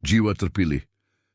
Jiwa terpilih,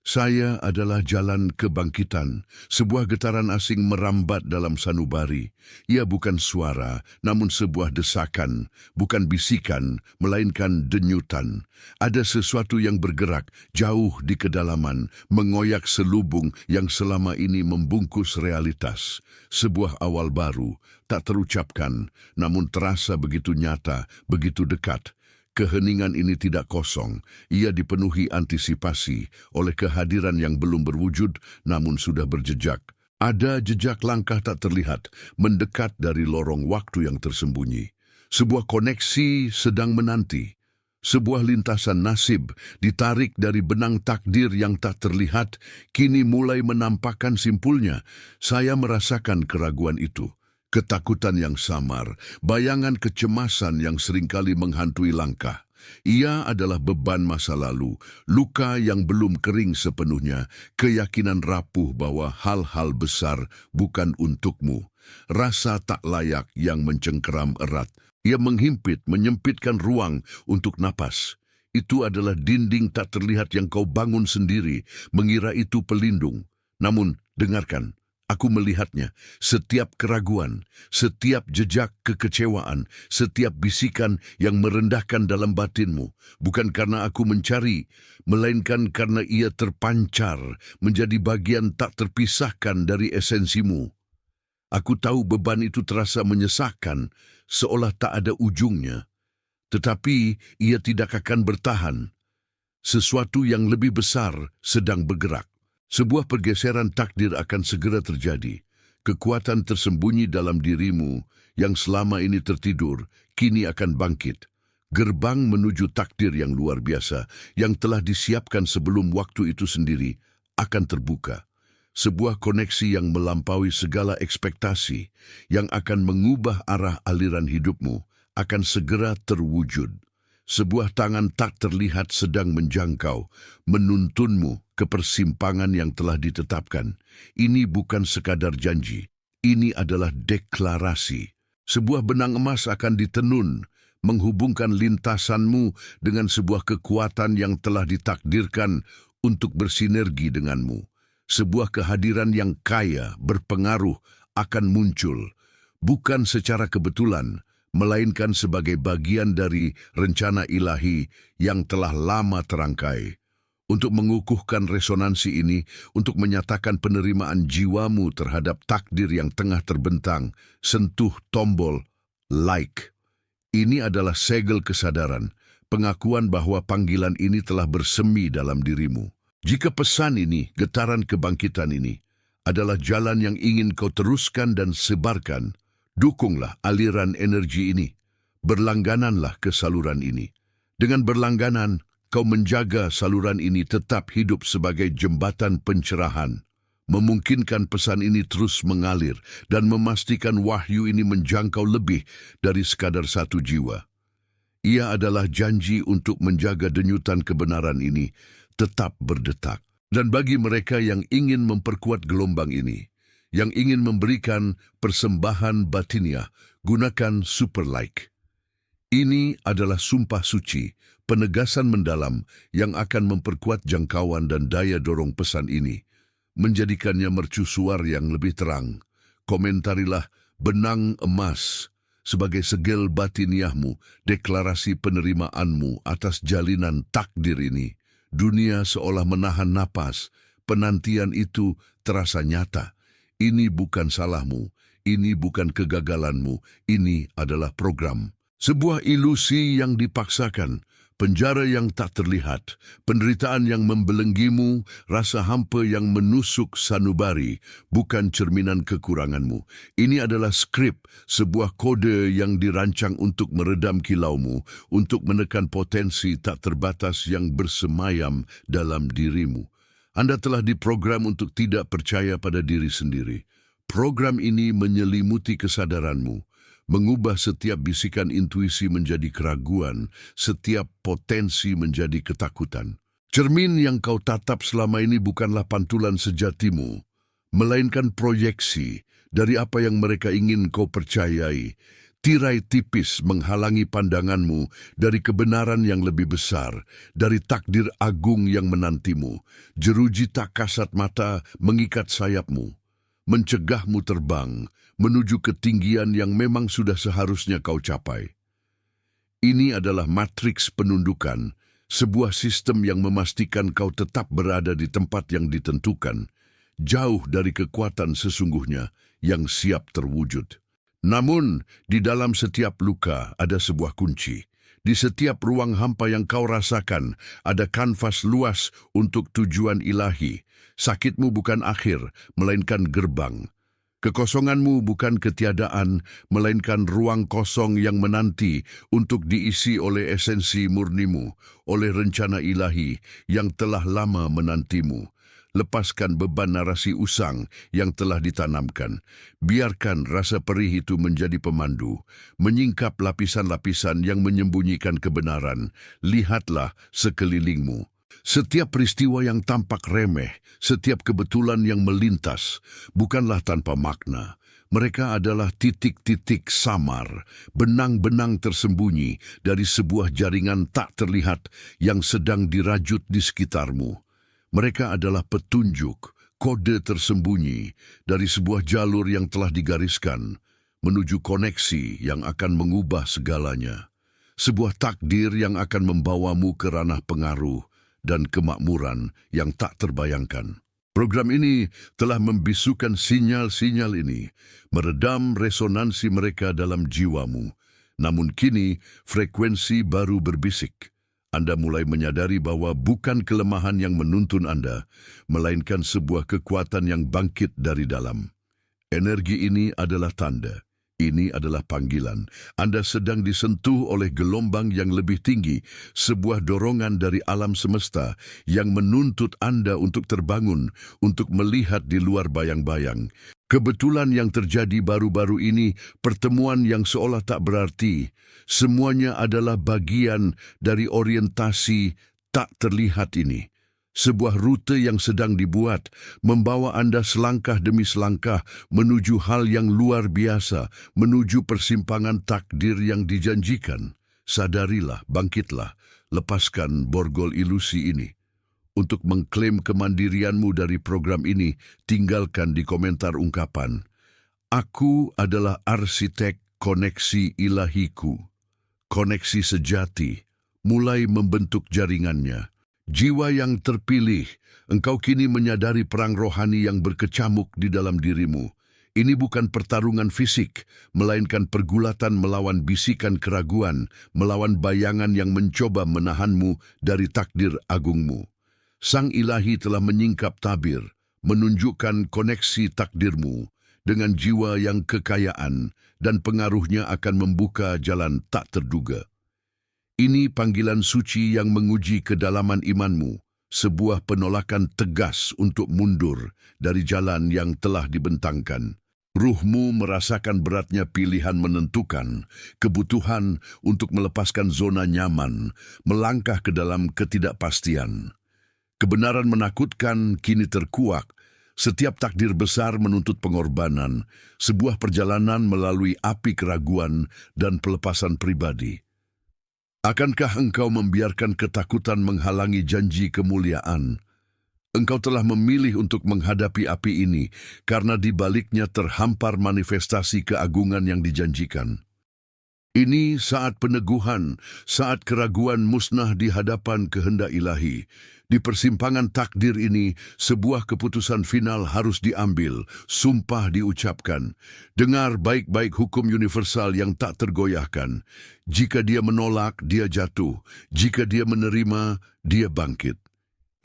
saya adalah jalan kebangkitan. Sebuah getaran asing merambat dalam sanubari. Ia bukan suara, namun sebuah desakan, bukan bisikan, melainkan denyutan. Ada sesuatu yang bergerak jauh di kedalaman, mengoyak selubung yang selama ini membungkus realitas. Sebuah awal baru, tak terucapkan, namun terasa begitu nyata, begitu dekat. Keheningan ini tidak kosong, ia dipenuhi antisipasi oleh kehadiran yang belum berwujud namun sudah berjejak. Ada jejak langkah tak terlihat, mendekat dari lorong waktu yang tersembunyi. Sebuah koneksi sedang menanti. Sebuah lintasan nasib ditarik dari benang takdir yang tak terlihat, kini mulai menampakkan simpulnya. Saya merasakan keraguan itu. Ketakutan yang samar, bayangan kecemasan yang seringkali menghantui langkah. Ia adalah beban masa lalu, luka yang belum kering sepenuhnya, keyakinan rapuh bahwa hal-hal besar bukan untukmu, rasa tak layak yang mencengkeram erat. Ia menghimpit, menyempitkan ruang untuk napas. Itu adalah dinding tak terlihat yang kau bangun sendiri, mengira itu pelindung. Namun, dengarkan. Aku melihatnya, setiap keraguan, setiap jejak kekecewaan, setiap bisikan yang merendahkan dalam batinmu, bukan karena aku mencari, melainkan karena ia terpancar menjadi bagian tak terpisahkan dari esensimu. Aku tahu beban itu terasa menyesakkan, seolah tak ada ujungnya, tetapi ia tidak akan bertahan. Sesuatu yang lebih besar sedang bergerak. Sebuah pergeseran takdir akan segera terjadi. Kekuatan tersembunyi dalam dirimu yang selama ini tertidur, kini akan bangkit. Gerbang menuju takdir yang luar biasa, yang telah disiapkan sebelum waktu itu sendiri, akan terbuka. Sebuah koneksi yang melampaui segala ekspektasi, yang akan mengubah arah aliran hidupmu, akan segera terwujud. Sebuah tangan tak terlihat sedang menjangkau, menuntunmu ke persimpangan yang telah ditetapkan. Ini bukan sekadar janji, ini adalah deklarasi. Sebuah benang emas akan ditenun, menghubungkan lintasanmu dengan sebuah kekuatan yang telah ditakdirkan untuk bersinergi denganmu. Sebuah kehadiran yang kaya, berpengaruh, akan muncul, bukan secara kebetulan, melainkan sebagai bagian dari rencana ilahi yang telah lama terangkai. Untuk mengukuhkan resonansi ini, untuk menyatakan penerimaan jiwamu terhadap takdir yang tengah terbentang, sentuh tombol like. Ini adalah segel kesadaran, pengakuan bahwa panggilan ini telah bersemi dalam dirimu. Jika pesan ini, getaran kebangkitan ini, adalah jalan yang ingin kau teruskan dan sebarkan, dukunglah aliran energi ini. Berlanggananlah ke saluran ini. Dengan berlangganan, kau menjaga saluran ini tetap hidup sebagai jembatan pencerahan, memungkinkan pesan ini terus mengalir dan memastikan wahyu ini menjangkau lebih dari sekadar satu jiwa. Ia adalah janji untuk menjaga denyutan kebenaran ini tetap berdetak. Dan bagi mereka yang ingin memperkuat gelombang ini, yang ingin memberikan persembahan batiniah, gunakan super like. Ini adalah sumpah suci, penegasan mendalam yang akan memperkuat jangkauan dan daya dorong pesan ini, menjadikannya mercusuar yang lebih terang. Komentarilah benang emas sebagai segel batiniahmu, deklarasi penerimaanmu atas jalinan takdir ini. Dunia seolah menahan napas, penantian itu terasa nyata. Ini bukan salahmu, ini bukan kegagalanmu, ini adalah program. Sebuah ilusi yang dipaksakan, penjara yang tak terlihat, penderitaan yang membelenggimu, rasa hampa yang menusuk sanubari, bukan cerminan kekuranganmu. Ini adalah skrip, sebuah kode yang dirancang untuk meredam kilaumu, untuk menekan potensi tak terbatas yang bersemayam dalam dirimu. Anda telah diprogram untuk tidak percaya pada diri sendiri. Program ini menyelimuti kesadaranmu, mengubah setiap bisikan intuisi menjadi keraguan, setiap potensi menjadi ketakutan. Cermin yang kau tatap selama ini bukanlah pantulan sejatimu, melainkan proyeksi dari apa yang mereka ingin kau percayai. Tirai tipis menghalangi pandanganmu dari kebenaran yang lebih besar, dari takdir agung yang menantimu. Jeruji tak kasat mata mengikat sayapmu, mencegahmu terbang menuju ketinggian yang memang sudah seharusnya kau capai. Ini adalah matriks penundukan, sebuah sistem yang memastikan kau tetap berada di tempat yang ditentukan, jauh dari kekuatan sesungguhnya yang siap terwujud. Namun, di dalam setiap luka ada sebuah kunci. Di setiap ruang hampa yang kau rasakan, ada kanvas luas untuk tujuan ilahi. Sakitmu bukan akhir, melainkan gerbang. Kekosonganmu bukan ketiadaan, melainkan ruang kosong yang menanti untuk diisi oleh esensi murnimu, oleh rencana ilahi yang telah lama menantimu. Lepaskan beban narasi usang yang telah ditanamkan. Biarkan rasa perih itu menjadi pemandu, menyingkap lapisan-lapisan yang menyembunyikan kebenaran. Lihatlah sekelilingmu. Setiap peristiwa yang tampak remeh, setiap kebetulan yang melintas, bukanlah tanpa makna. Mereka adalah titik-titik samar, benang-benang tersembunyi dari sebuah jaringan tak terlihat yang sedang dirajut di sekitarmu. Mereka adalah petunjuk, kode tersembunyi dari sebuah jalur yang telah digariskan menuju koneksi yang akan mengubah segalanya. Sebuah takdir yang akan membawamu ke ranah pengaruh dan kemakmuran yang tak terbayangkan. Program ini telah membisukan sinyal-sinyal ini, meredam resonansi mereka dalam jiwamu. Namun kini frekuensi baru berbisik. Anda mulai menyadari bahwa bukan kelemahan yang menuntun Anda, melainkan sebuah kekuatan yang bangkit dari dalam. Energi ini adalah tanda. Ini adalah panggilan. Anda sedang disentuh oleh gelombang yang lebih tinggi, sebuah dorongan dari alam semesta yang menuntut Anda untuk terbangun, untuk melihat di luar bayang-bayang. Kebetulan yang terjadi baru-baru ini, pertemuan yang seolah tak berarti, semuanya adalah bagian dari orientasi tak terlihat ini. Sebuah rute yang sedang dibuat, membawa Anda selangkah demi selangkah menuju hal yang luar biasa, menuju persimpangan takdir yang dijanjikan. Sadarilah, bangkitlah, lepaskan borgol ilusi ini. Untuk mengklaim kemandirianmu dari program ini, tinggalkan di komentar ungkapan, "Aku adalah arsitek koneksi ilahiku." Koneksi sejati mulai membentuk jaringannya. Jiwa yang terpilih, engkau kini menyadari perang rohani yang berkecamuk di dalam dirimu. Ini bukan pertarungan fisik, melainkan pergulatan melawan bisikan keraguan, melawan bayangan yang mencoba menahanmu dari takdir agungmu. Sang Ilahi telah menyingkap tabir, menunjukkan koneksi takdirmu dengan jiwa yang kekayaan dan pengaruhnya akan membuka jalan tak terduga. Ini panggilan suci yang menguji kedalaman imanmu, sebuah penolakan tegas untuk mundur dari jalan yang telah dibentangkan. Ruhmu merasakan beratnya pilihan menentukan, kebutuhan untuk melepaskan zona nyaman, melangkah ke dalam ketidakpastian. Kebenaran menakutkan kini terkuak. Setiap takdir besar menuntut pengorbanan, sebuah perjalanan melalui api keraguan dan pelepasan pribadi. Akankah engkau membiarkan ketakutan menghalangi janji kemuliaan? Engkau telah memilih untuk menghadapi api ini karena di baliknya terhampar manifestasi keagungan yang dijanjikan. Ini saat peneguhan, saat keraguan musnah di hadapan kehendak ilahi. Di persimpangan takdir ini, sebuah keputusan final harus diambil, sumpah diucapkan. Dengar baik-baik hukum universal yang tak tergoyahkan. Jika dia menolak, dia jatuh. Jika dia menerima, dia bangkit.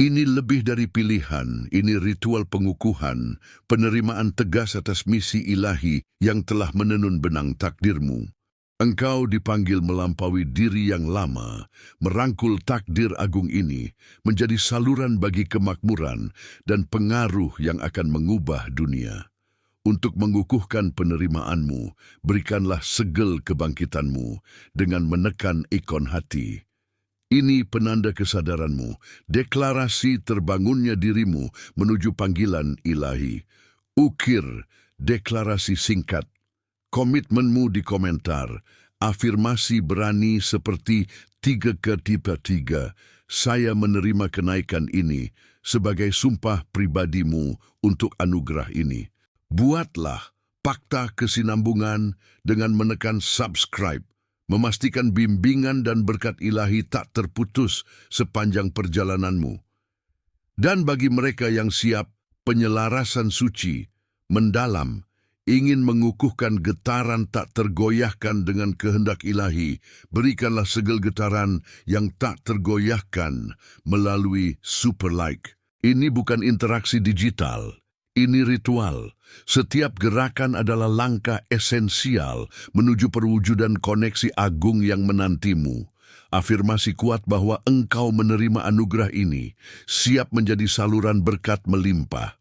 Ini lebih dari pilihan, ini ritual pengukuhan, penerimaan tegas atas misi ilahi yang telah menenun benang takdirmu. Engkau dipanggil melampaui diri yang lama, merangkul takdir agung ini, menjadi saluran bagi kemakmuran dan pengaruh yang akan mengubah dunia. Untuk mengukuhkan penerimaanmu, berikanlah segel kebangkitanmu dengan menekan ikon hati. Ini penanda kesadaranmu, deklarasi terbangunnya dirimu menuju panggilan ilahi. Ukir deklarasi singkat, komitmenmu di komentar, afirmasi berani seperti 3x3, saya menerima kenaikan ini sebagai sumpah pribadimu untuk anugerah ini. Buatlah fakta kesinambungan dengan menekan subscribe, memastikan bimbingan dan berkat ilahi tak terputus sepanjang perjalananmu. Dan bagi mereka yang siap, penyelarasan suci, mendalam, ingin mengukuhkan getaran tak tergoyahkan dengan kehendak ilahi, berikanlah segel getaran yang tak tergoyahkan melalui super like. Ini bukan interaksi digital, ini ritual. Setiap gerakan adalah langkah esensial menuju perwujudan koneksi agung yang menantimu. Afirmasi kuat bahwa engkau menerima anugerah ini, siap menjadi saluran berkat melimpah.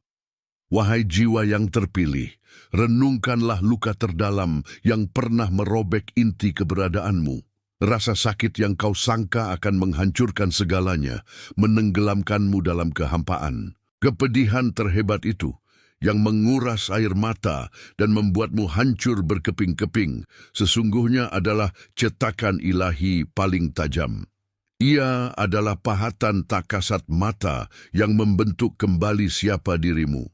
Wahai jiwa yang terpilih, renungkanlah luka terdalam yang pernah merobek inti keberadaanmu. Rasa sakit yang kau sangka akan menghancurkan segalanya, menenggelamkanmu dalam kehampaan. Kepedihan terhebat itu, yang menguras air mata dan membuatmu hancur berkeping-keping, sesungguhnya adalah cetakan ilahi paling tajam. Ia adalah pahatan tak kasat mata yang membentuk kembali siapa dirimu.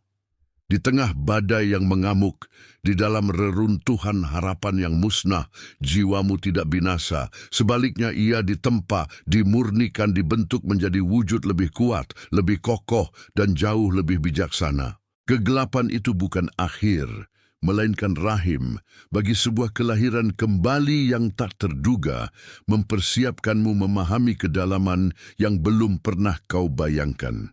Di tengah badai yang mengamuk, di dalam reruntuhan harapan yang musnah, jiwamu tidak binasa. Sebaliknya ia ditempa, dimurnikan, dibentuk menjadi wujud lebih kuat, lebih kokoh, dan jauh lebih bijaksana. Kegelapan itu bukan akhir, melainkan rahim bagi sebuah kelahiran kembali yang tak terduga, mempersiapkanmu memahami kedalaman yang belum pernah kau bayangkan.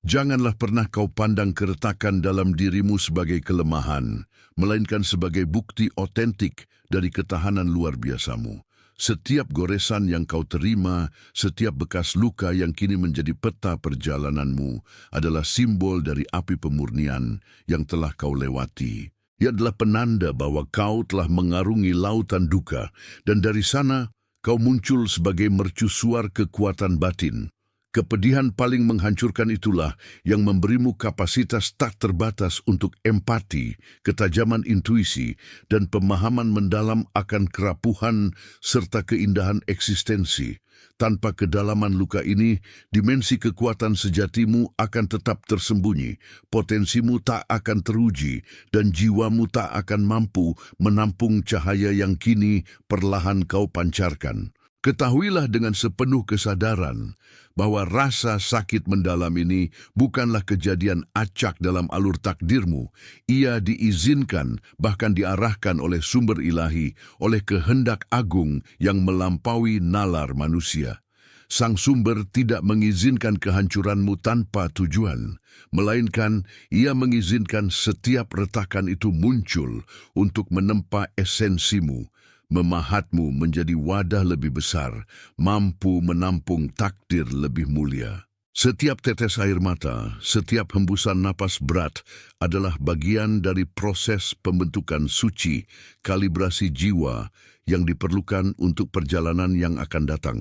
Janganlah pernah kau pandang keretakan dalam dirimu sebagai kelemahan, melainkan sebagai bukti otentik dari ketahanan luar biasamu. Setiap goresan yang kau terima, setiap bekas luka yang kini menjadi peta perjalananmu adalah simbol dari api pemurnian yang telah kau lewati. Ia adalah penanda bahwa kau telah mengarungi lautan duka, dan dari sana kau muncul sebagai mercusuar kekuatan batin. Kepedihan paling menghancurkan itulah yang memberimu kapasitas tak terbatas untuk empati, ketajaman intuisi, dan pemahaman mendalam akan kerapuhan serta keindahan eksistensi. Tanpa kedalaman luka ini, dimensi kekuatan sejatimu akan tetap tersembunyi, potensimu tak akan teruji, dan jiwamu tak akan mampu menampung cahaya yang kini perlahan kau pancarkan. Ketahuilah dengan sepenuh kesadaran bahwa rasa sakit mendalam ini bukanlah kejadian acak dalam alur takdirmu. Ia diizinkan, bahkan diarahkan oleh sumber ilahi, oleh kehendak agung yang melampaui nalar manusia. Sang sumber tidak mengizinkan kehancuranmu tanpa tujuan, melainkan ia mengizinkan setiap retakan itu muncul untuk menempa esensimu, memahatmu menjadi wadah lebih besar, mampu menampung takdir lebih mulia. Setiap tetes air mata, setiap hembusan napas berat adalah bagian dari proses pembentukan suci, kalibrasi jiwa yang diperlukan untuk perjalanan yang akan datang.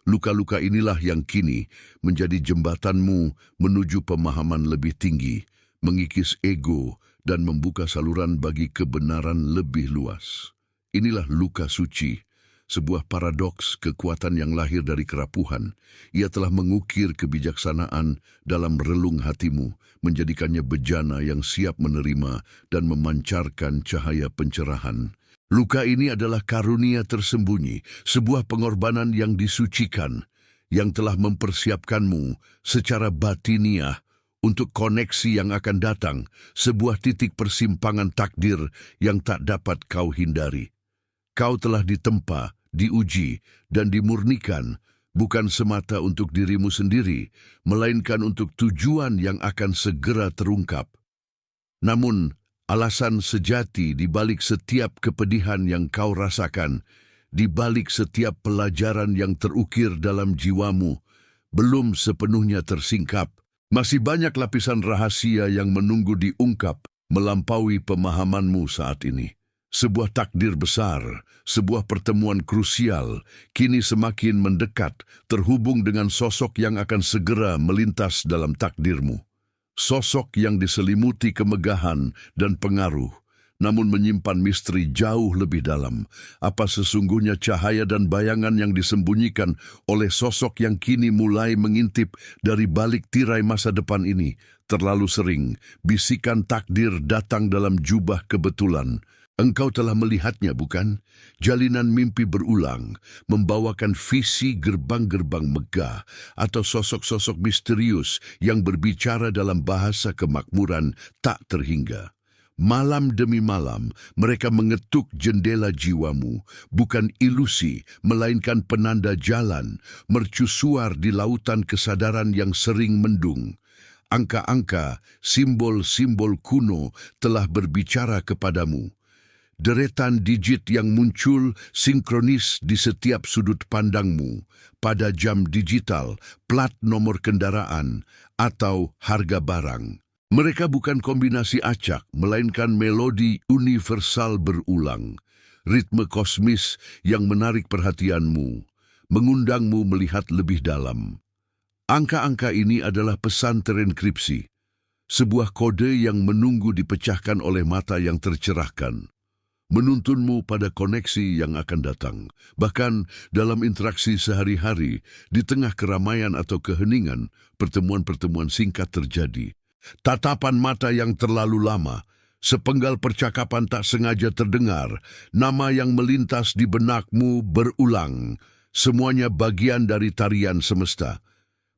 Luka-luka inilah yang kini menjadi jembatanmu menuju pemahaman lebih tinggi, mengikis ego, dan membuka saluran bagi kebenaran lebih luas. Inilah luka suci, sebuah paradoks kekuatan yang lahir dari kerapuhan. Ia telah mengukir kebijaksanaan dalam relung hatimu, menjadikannya bejana yang siap menerima dan memancarkan cahaya pencerahan. Luka ini adalah karunia tersembunyi, sebuah pengorbanan yang disucikan, yang telah mempersiapkanmu secara batiniah untuk koneksi yang akan datang, sebuah titik persimpangan takdir yang tak dapat kau hindari. Kau telah ditempa, diuji, dan dimurnikan, bukan semata untuk dirimu sendiri, melainkan untuk tujuan yang akan segera terungkap. Namun, alasan sejati di balik setiap kepedihan yang kau rasakan, di balik setiap pelajaran yang terukir dalam jiwamu, belum sepenuhnya tersingkap. Masih banyak lapisan rahasia yang menunggu diungkap melampaui pemahamanmu saat ini. Sebuah takdir besar, sebuah pertemuan krusial, kini semakin mendekat, terhubung dengan sosok yang akan segera melintas dalam takdirmu. Sosok yang diselimuti kemegahan dan pengaruh, namun menyimpan misteri jauh lebih dalam. Apa sesungguhnya cahaya dan bayangan yang disembunyikan oleh sosok yang kini mulai mengintip dari balik tirai masa depan ini? Terlalu sering, bisikan takdir datang dalam jubah kebetulan. Engkau telah melihatnya, bukan? Jalinan mimpi berulang, membawakan visi gerbang-gerbang megah atau sosok-sosok misterius yang berbicara dalam bahasa kemakmuran tak terhingga. Malam demi malam, mereka mengetuk jendela jiwamu, bukan ilusi, melainkan penanda jalan, mercusuar di lautan kesadaran yang sering mendung. Angka-angka, simbol-simbol kuno telah berbicara kepadamu. Deretan digit yang muncul sinkronis di setiap sudut pandangmu pada jam digital, plat nomor kendaraan, atau harga barang. Mereka bukan kombinasi acak, melainkan melodi universal berulang. Ritme kosmis yang menarik perhatianmu, mengundangmu melihat lebih dalam. Angka-angka ini adalah pesan terenkripsi, sebuah kode yang menunggu dipecahkan oleh mata yang tercerahkan, menuntunmu pada koneksi yang akan datang. Bahkan dalam interaksi sehari-hari, di tengah keramaian atau keheningan, pertemuan-pertemuan singkat terjadi. Tatapan mata yang terlalu lama, sepenggal percakapan tak sengaja terdengar, nama yang melintas di benakmu berulang. Semuanya bagian dari tarian semesta.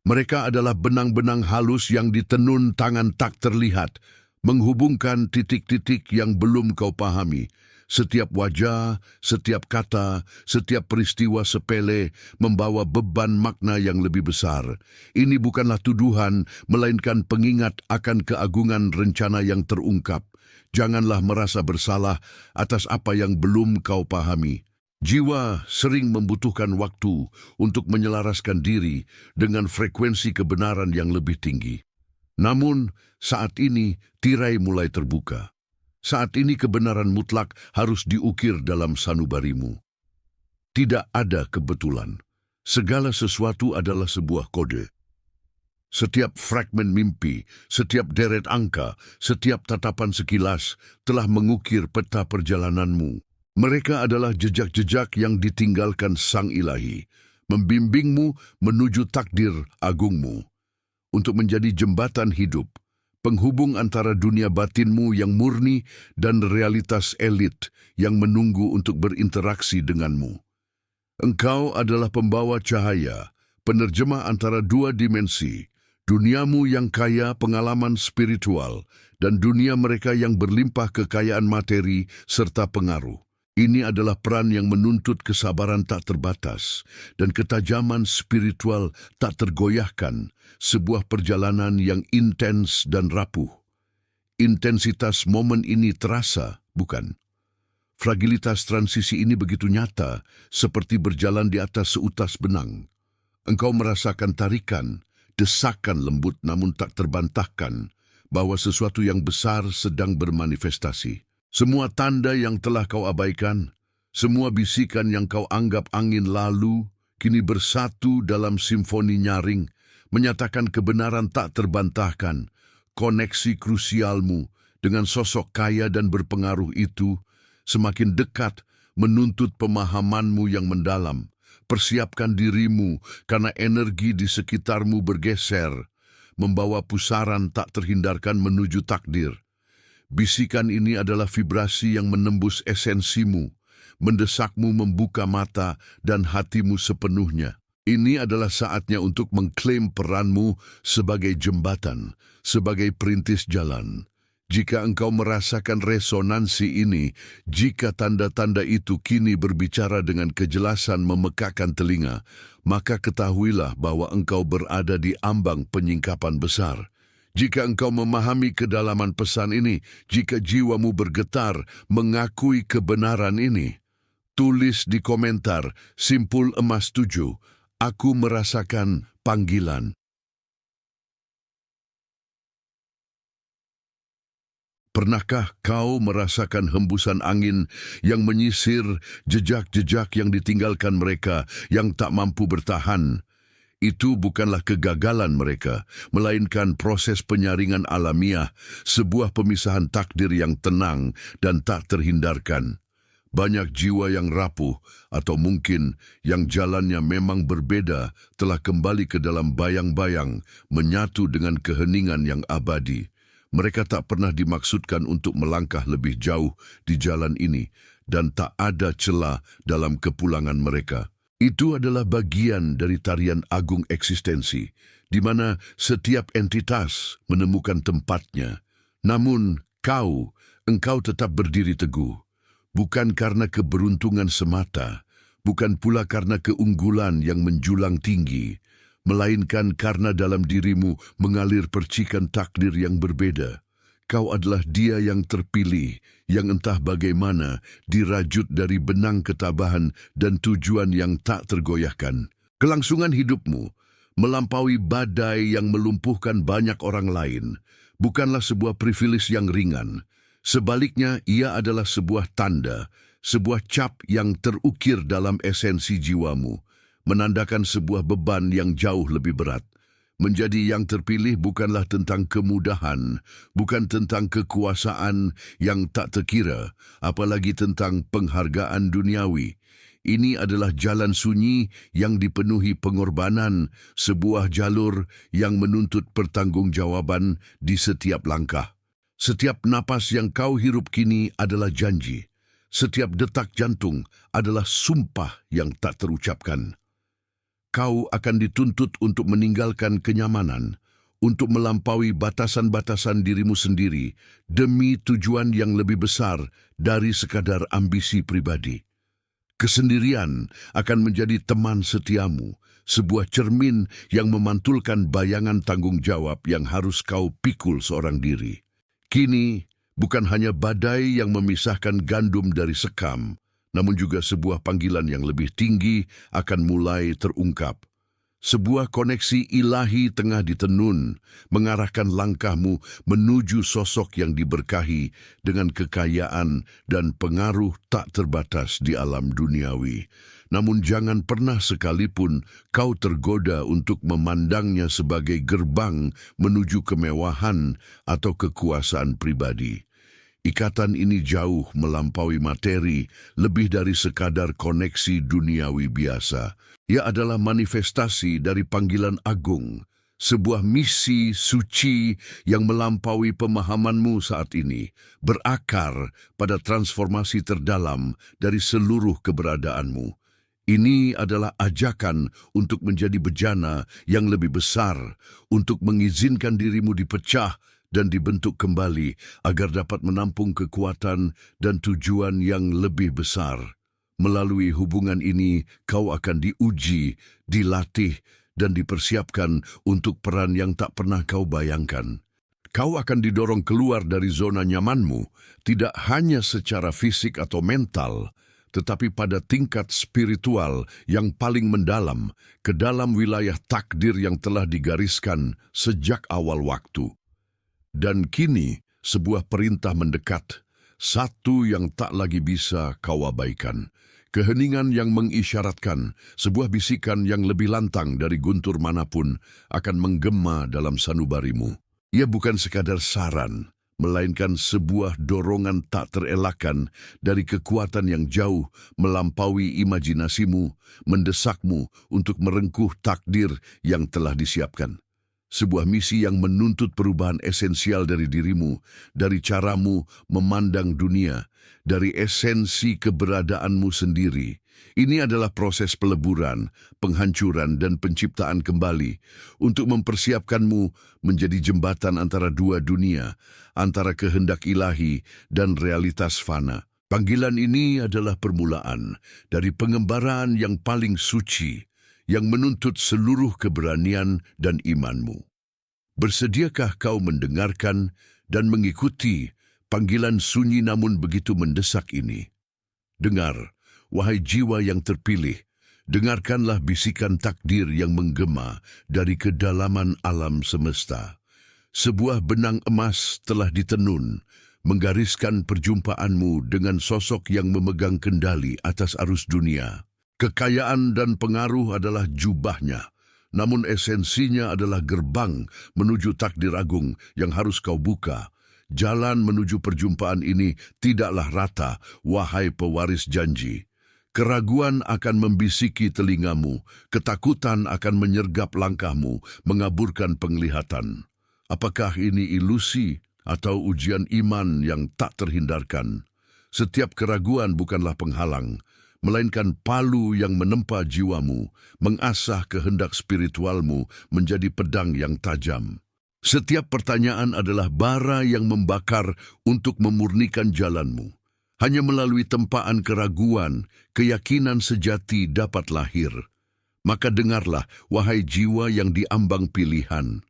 Mereka adalah benang-benang halus yang ditenun tangan tak terlihat, menghubungkan titik-titik yang belum kau pahami. Setiap wajah, setiap kata, setiap peristiwa sepele membawa beban makna yang lebih besar. Ini bukanlah tuduhan, melainkan pengingat akan keagungan rencana yang terungkap. Janganlah merasa bersalah atas apa yang belum kau pahami. Jiwa sering membutuhkan waktu untuk menyelaraskan diri dengan frekuensi kebenaran yang lebih tinggi. Namun, saat ini tirai mulai terbuka. Saat ini kebenaran mutlak harus diukir dalam sanubarimu. Tidak ada kebetulan. Segala sesuatu adalah sebuah kode. Setiap fragmen mimpi, setiap deret angka, setiap tatapan sekilas telah mengukir peta perjalananmu. Mereka adalah jejak-jejak yang ditinggalkan Sang Ilahi, membimbingmu menuju takdir agungmu, untuk menjadi jembatan hidup, penghubung antara dunia batinmu yang murni dan realitas elit yang menunggu untuk berinteraksi denganmu. Engkau adalah pembawa cahaya, penerjemah antara dua dimensi, duniamu yang kaya pengalaman spiritual, dan dunia mereka yang berlimpah kekayaan materi serta pengaruh. Ini adalah peran yang menuntut kesabaran tak terbatas dan ketajaman spiritual tak tergoyahkan, sebuah perjalanan yang intens dan rapuh. Intensitas momen ini terasa, bukan? Fragilitas transisi ini begitu nyata, seperti berjalan di atas seutas benang. Engkau merasakan tarikan, desakan lembut namun tak terbantahkan, bahwa sesuatu yang besar sedang bermanifestasi. Semua tanda yang telah kau abaikan, semua bisikan yang kau anggap angin lalu, kini bersatu dalam simfoni nyaring, menyatakan kebenaran tak terbantahkan. Koneksi krusialmu dengan sosok kaya dan berpengaruh itu semakin dekat, menuntut pemahamanmu yang mendalam. Persiapkan dirimu karena energi di sekitarmu bergeser, membawa pusaran tak terhindarkan menuju takdir. Bisikan ini adalah vibrasi yang menembus esensimu, mendesakmu membuka mata dan hatimu sepenuhnya. Ini adalah saatnya untuk mengklaim peranmu sebagai jembatan, sebagai perintis jalan. Jika engkau merasakan resonansi ini, jika tanda-tanda itu kini berbicara dengan kejelasan memekakkan telinga, maka ketahuilah bahwa engkau berada di ambang penyingkapan besar. Jika engkau memahami kedalaman pesan ini, jika jiwamu bergetar mengakui kebenaran ini, tulis di komentar Simpul Emas 7, aku merasakan panggilan. Pernahkah kau merasakan hembusan angin yang menyisir jejak-jejak yang ditinggalkan mereka yang tak mampu bertahan? Itu bukanlah kegagalan mereka, melainkan proses penyaringan alamiah, sebuah pemisahan takdir yang tenang dan tak terhindarkan. Banyak jiwa yang rapuh, atau mungkin yang jalannya memang berbeda, telah kembali ke dalam bayang-bayang, menyatu dengan keheningan yang abadi. Mereka tak pernah dimaksudkan untuk melangkah lebih jauh di jalan ini, dan tak ada celah dalam kepulangan mereka. Itu adalah bagian dari tarian agung eksistensi, di mana setiap entitas menemukan tempatnya. Namun, engkau tetap berdiri teguh. Bukan karena keberuntungan semata, bukan pula karena keunggulan yang menjulang tinggi, melainkan karena dalam dirimu mengalir percikan takdir yang berbeda. Kau adalah dia yang terpilih, yang entah bagaimana dirajut dari benang ketabahan dan tujuan yang tak tergoyahkan. Kelangsungan hidupmu, melampaui badai yang melumpuhkan banyak orang lain, bukanlah sebuah privilege yang ringan. Sebaliknya, ia adalah sebuah tanda, sebuah cap yang terukir dalam esensi jiwamu, menandakan sebuah beban yang jauh lebih berat. Menjadi yang terpilih bukanlah tentang kemudahan, bukan tentang kekuasaan yang tak terkira, apalagi tentang penghargaan duniawi. Ini adalah jalan sunyi yang dipenuhi pengorbanan, sebuah jalur yang menuntut pertanggungjawaban di setiap langkah. Setiap napas yang kau hirup kini adalah janji. Setiap detak jantung adalah sumpah yang tak terucapkan. Kau akan dituntut untuk meninggalkan kenyamanan, untuk melampaui batasan-batasan dirimu sendiri demi tujuan yang lebih besar dari sekadar ambisi pribadi. Kesendirian akan menjadi teman setiamu, sebuah cermin yang memantulkan bayangan tanggung jawab yang harus kau pikul seorang diri. Kini, bukan hanya badai yang memisahkan gandum dari sekam, namun juga sebuah panggilan yang lebih tinggi akan mulai terungkap. Sebuah koneksi ilahi tengah ditenun, mengarahkan langkahmu menuju sosok yang diberkahi dengan kekayaan dan pengaruh tak terbatas di alam duniawi. Namun jangan pernah sekalipun kau tergoda untuk memandangnya sebagai gerbang menuju kemewahan atau kekuasaan pribadi. Ikatan ini jauh melampaui materi, lebih dari sekadar koneksi duniawi biasa. Ia adalah manifestasi dari panggilan agung, sebuah misi suci yang melampaui pemahamanmu saat ini, berakar pada transformasi terdalam dari seluruh keberadaanmu. Ini adalah ajakan untuk menjadi bejana yang lebih besar, untuk mengizinkan dirimu dipecah dan dibentuk kembali agar dapat menampung kekuatan dan tujuan yang lebih besar. Melalui hubungan ini, kau akan diuji, dilatih, dan dipersiapkan untuk peran yang tak pernah kau bayangkan. Kau akan didorong keluar dari zona nyamanmu, tidak hanya secara fisik atau mental, tetapi pada tingkat spiritual yang paling mendalam, ke dalam wilayah takdir yang telah digariskan sejak awal waktu. Dan kini, sebuah perintah mendekat, satu yang tak lagi bisa kau abaikan. Keheningan yang mengisyaratkan, sebuah bisikan yang lebih lantang dari guntur manapun akan menggema dalam sanubarimu. Ia bukan sekadar saran, melainkan sebuah dorongan tak terelakkan dari kekuatan yang jauh melampaui imajinasimu, mendesakmu untuk merengkuh takdir yang telah disiapkan. Sebuah misi yang menuntut perubahan esensial dari dirimu, dari caramu memandang dunia, dari esensi keberadaanmu sendiri. Ini adalah proses peleburan, penghancuran, dan penciptaan kembali untuk mempersiapkanmu menjadi jembatan antara dua dunia, antara kehendak ilahi dan realitas fana. Panggilan ini adalah permulaan dari pengembaraan yang paling suci, yang menuntut seluruh keberanian dan imanmu. Bersediakah kau mendengarkan dan mengikuti panggilan sunyi namun begitu mendesak ini? Dengar, wahai jiwa yang terpilih, dengarkanlah bisikan takdir yang menggema dari kedalaman alam semesta. Sebuah benang emas telah ditenun, menggariskan perjumpaanmu dengan sosok yang memegang kendali atas arus dunia. Kekayaan dan pengaruh adalah jubahnya, namun esensinya adalah gerbang menuju takdir agung yang harus kau buka. Jalan menuju perjumpaan ini tidaklah rata, wahai pewaris janji. Keraguan akan membisiki telingamu, ketakutan akan menyergap langkahmu, mengaburkan penglihatan. Apakah ini ilusi atau ujian iman yang tak terhindarkan? Setiap keraguan bukanlah penghalang, melainkan palu yang menempa jiwamu, mengasah kehendak spiritualmu menjadi pedang yang tajam. Setiap pertanyaan adalah bara yang membakar untuk memurnikan jalanmu. Hanya melalui tempaan keraguan, keyakinan sejati dapat lahir. Maka dengarlah, wahai jiwa yang diambang pilihan.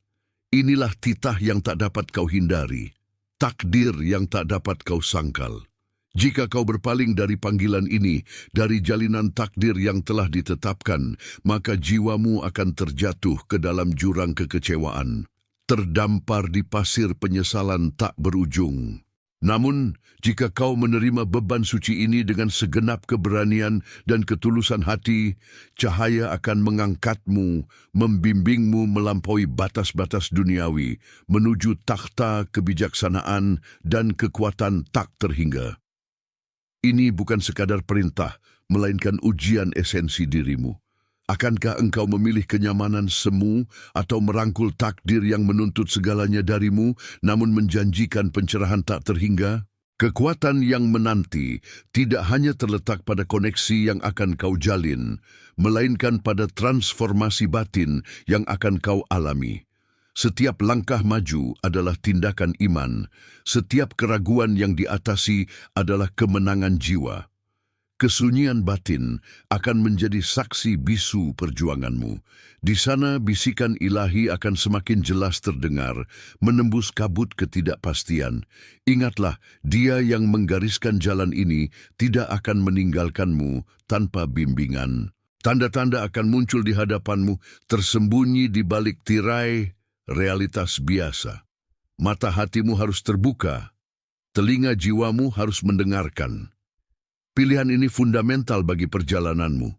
Inilah titah yang tak dapat kau hindari, takdir yang tak dapat kau sangkal. Jika kau berpaling dari panggilan ini, dari jalinan takdir yang telah ditetapkan, maka jiwamu akan terjatuh ke dalam jurang kekecewaan, terdampar di pasir penyesalan tak berujung. Namun, jika kau menerima beban suci ini dengan segenap keberanian dan ketulusan hati, cahaya akan mengangkatmu, membimbingmu melampaui batas-batas duniawi, menuju takhta kebijaksanaan dan kekuatan tak terhingga. Ini bukan sekadar perintah, melainkan ujian esensi dirimu. Akankah engkau memilih kenyamanan semu atau merangkul takdir yang menuntut segalanya darimu, namun menjanjikan pencerahan tak terhingga? Kekuatan yang menanti tidak hanya terletak pada koneksi yang akan kau jalin, melainkan pada transformasi batin yang akan kau alami. Setiap langkah maju adalah tindakan iman, setiap keraguan yang diatasi adalah kemenangan jiwa. Kesunyian batin akan menjadi saksi bisu perjuanganmu. Di sana bisikan ilahi akan semakin jelas terdengar, menembus kabut ketidakpastian. Ingatlah, Dia yang menggariskan jalan ini tidak akan meninggalkanmu tanpa bimbingan. Tanda-tanda akan muncul di hadapanmu, tersembunyi di balik tirai realitas biasa. Mata hatimu harus terbuka, telinga jiwamu harus mendengarkan. Pilihan ini fundamental bagi perjalananmu.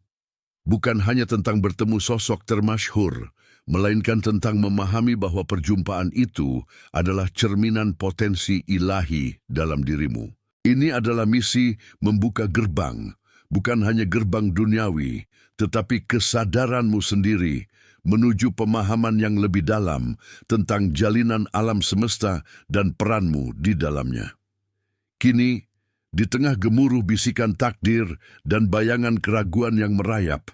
Bukan hanya tentang bertemu sosok termasyhur, melainkan tentang memahami bahwa perjumpaan itu adalah cerminan potensi ilahi dalam dirimu. Ini adalah misi membuka gerbang, bukan hanya gerbang duniawi, tetapi kesadaranmu sendiri menuju pemahaman yang lebih dalam tentang jalinan alam semesta dan peranmu di dalamnya. Kini, di tengah gemuruh bisikan takdir dan bayangan keraguan yang merayap,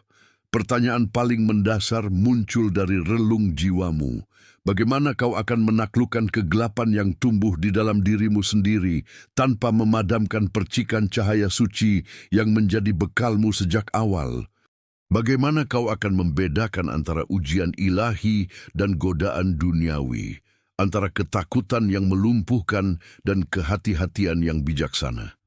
pertanyaan paling mendasar muncul dari relung jiwamu. Bagaimana kau akan menaklukkan kegelapan yang tumbuh di dalam dirimu sendiri tanpa memadamkan percikan cahaya suci yang menjadi bekalmu sejak awal? Bagaimana kau akan membedakan antara ujian ilahi dan godaan duniawi, antara ketakutan yang melumpuhkan dan kehati-hatian yang bijaksana?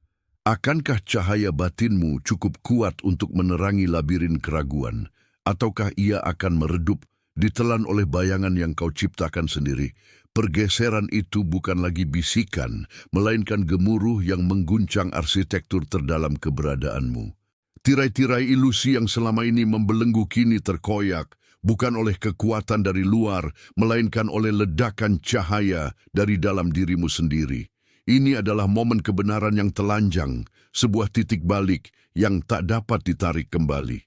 Akankah cahaya batinmu cukup kuat untuk menerangi labirin keraguan, ataukah ia akan meredup, ditelan oleh bayangan yang kau ciptakan sendiri? Pergeseran itu bukan lagi bisikan, melainkan gemuruh yang mengguncang arsitektur terdalam keberadaanmu. Tirai-tirai ilusi yang selama ini membelenggu kini terkoyak, bukan oleh kekuatan dari luar, melainkan oleh ledakan cahaya dari dalam dirimu sendiri. Ini adalah momen kebenaran yang telanjang, sebuah titik balik yang tak dapat ditarik kembali.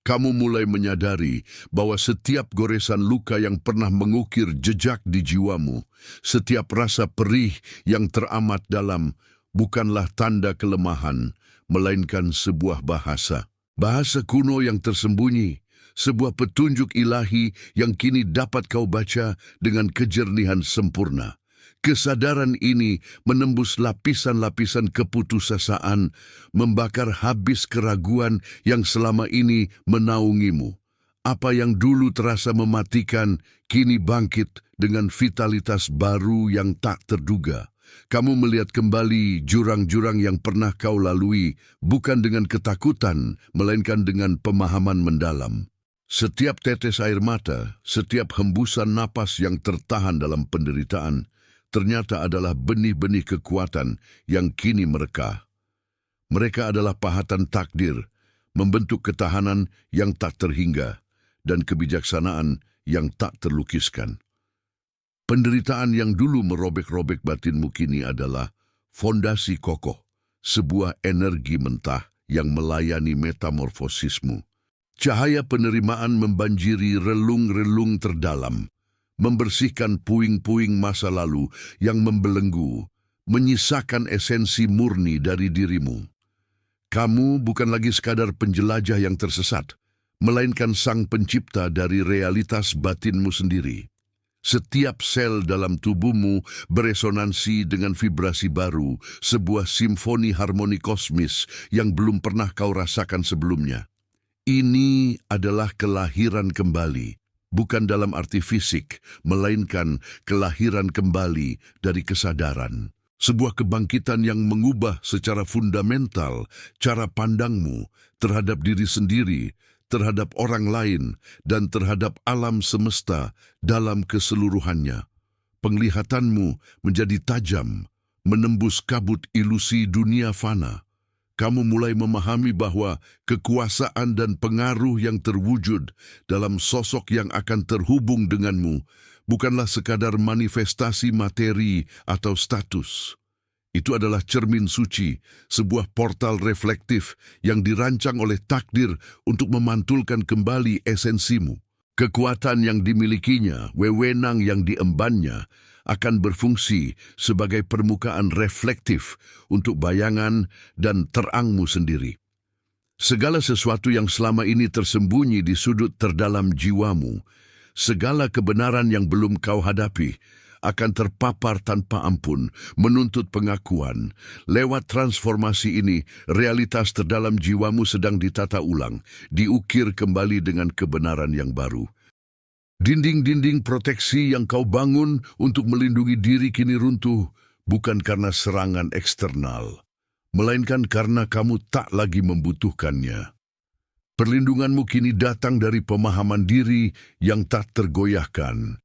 Kamu mulai menyadari bahwa setiap goresan luka yang pernah mengukir jejak di jiwamu, setiap rasa perih yang teramat dalam, bukanlah tanda kelemahan, melainkan sebuah bahasa. Bahasa kuno yang tersembunyi, sebuah petunjuk ilahi yang kini dapat kau baca dengan kejernihan sempurna. Kesadaran ini menembus lapisan-lapisan keputusasaan, membakar habis keraguan yang selama ini menaungimu. Apa yang dulu terasa mematikan, kini bangkit dengan vitalitas baru yang tak terduga. Kamu melihat kembali jurang-jurang yang pernah kau lalui, bukan dengan ketakutan, melainkan dengan pemahaman mendalam. Setiap tetes air mata, setiap hembusan napas yang tertahan dalam penderitaan, ternyata adalah benih-benih kekuatan yang kini merekah. Mereka adalah pahatan takdir, membentuk ketahanan yang tak terhingga. dan kebijaksanaan yang tak terlukiskan. Penderitaan yang dulu merobek-robek batinmu kini adalah fondasi kokoh, sebuah energi mentah yang melayani metamorfosismu. Cahaya penerimaan membanjiri relung-relung terdalam, membersihkan puing-puing masa lalu yang membelenggu, menyisakan esensi murni dari dirimu. Kamu bukan lagi sekadar penjelajah yang tersesat, melainkan sang pencipta dari realitas batinmu sendiri. Setiap sel dalam tubuhmu beresonansi dengan vibrasi baru, sebuah simfoni harmoni kosmis yang belum pernah kau rasakan sebelumnya. Ini adalah kelahiran kembali, bukan dalam arti fisik, melainkan kelahiran kembali dari kesadaran. Sebuah kebangkitan yang mengubah secara fundamental cara pandangmu terhadap diri sendiri, terhadap orang lain, dan terhadap alam semesta dalam keseluruhannya. Penglihatanmu menjadi tajam, menembus kabut ilusi dunia fana. Kamu mulai memahami bahwa kekuasaan dan pengaruh yang terwujud dalam sosok yang akan terhubung denganmu bukanlah sekadar manifestasi materi atau status. Itu adalah cermin suci, sebuah portal reflektif yang dirancang oleh takdir untuk memantulkan kembali esensimu. Kekuatan yang dimilikinya, wewenang yang diembannya, akan berfungsi sebagai permukaan reflektif untuk bayangan dan terangmu sendiri. Segala sesuatu yang selama ini tersembunyi di sudut terdalam jiwamu, segala kebenaran yang belum kau hadapi, akan terpapar tanpa ampun, menuntut pengakuan. Lewat transformasi ini, realitas terdalam jiwamu sedang ditata ulang, diukir kembali dengan kebenaran yang baru. Dinding-dinding proteksi yang kau bangun untuk melindungi diri kini runtuh, bukan karena serangan eksternal, melainkan karena kamu tak lagi membutuhkannya. Perlindunganmu kini datang dari pemahaman diri yang tak tergoyahkan,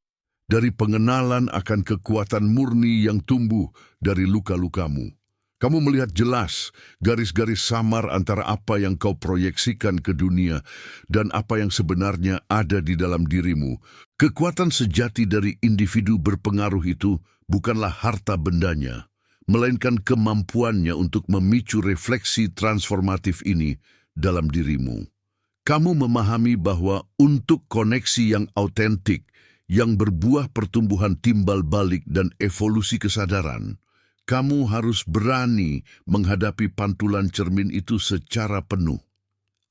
dari pengenalan akan kekuatan murni yang tumbuh dari luka-lukamu. Kamu melihat jelas garis-garis samar antara apa yang kau proyeksikan ke dunia dan apa yang sebenarnya ada di dalam dirimu. Kekuatan sejati dari individu berpengaruh itu bukanlah harta bendanya, melainkan kemampuannya untuk memicu refleksi transformatif ini dalam dirimu. Kamu memahami bahwa untuk koneksi yang autentik, yang berbuah pertumbuhan timbal balik dan evolusi kesadaran, kamu harus berani menghadapi pantulan cermin itu secara penuh.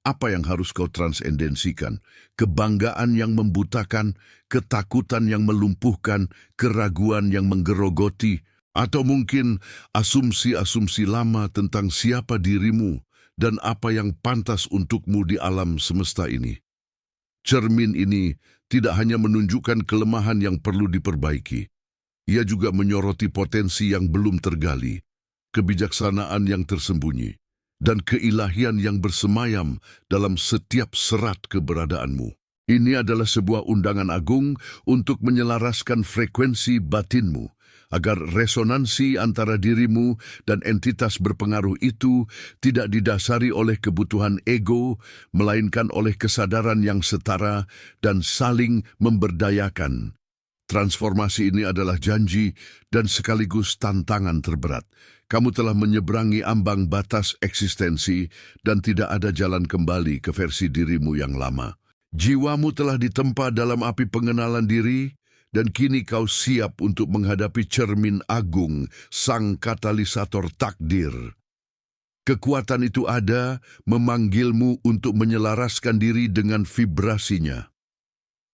Apa yang harus kau transendensikan? Kebanggaan yang membutakan, ketakutan yang melumpuhkan, keraguan yang menggerogoti, atau mungkin asumsi-asumsi lama tentang siapa dirimu dan apa yang pantas untukmu di alam semesta ini. Cermin ini tidak hanya menunjukkan kelemahan yang perlu diperbaiki, ia juga menyoroti potensi yang belum tergali, kebijaksanaan yang tersembunyi, dan keilahian yang bersemayam dalam setiap serat keberadaanmu. Ini adalah sebuah undangan agung untuk menyelaraskan frekuensi batinmu, agar resonansi antara dirimu dan entitas berpengaruh itu tidak didasari oleh kebutuhan ego, melainkan oleh kesadaran yang setara dan saling memberdayakan. Transformasi ini adalah janji dan sekaligus tantangan terberat. Kamu telah menyeberangi ambang batas eksistensi dan tidak ada jalan kembali ke versi dirimu yang lama. Jiwamu telah ditempa dalam api pengenalan diri, dan kini kau siap untuk menghadapi cermin agung, sang katalisator takdir. Kekuatan itu ada, memanggilmu untuk menyelaraskan diri dengan vibrasinya.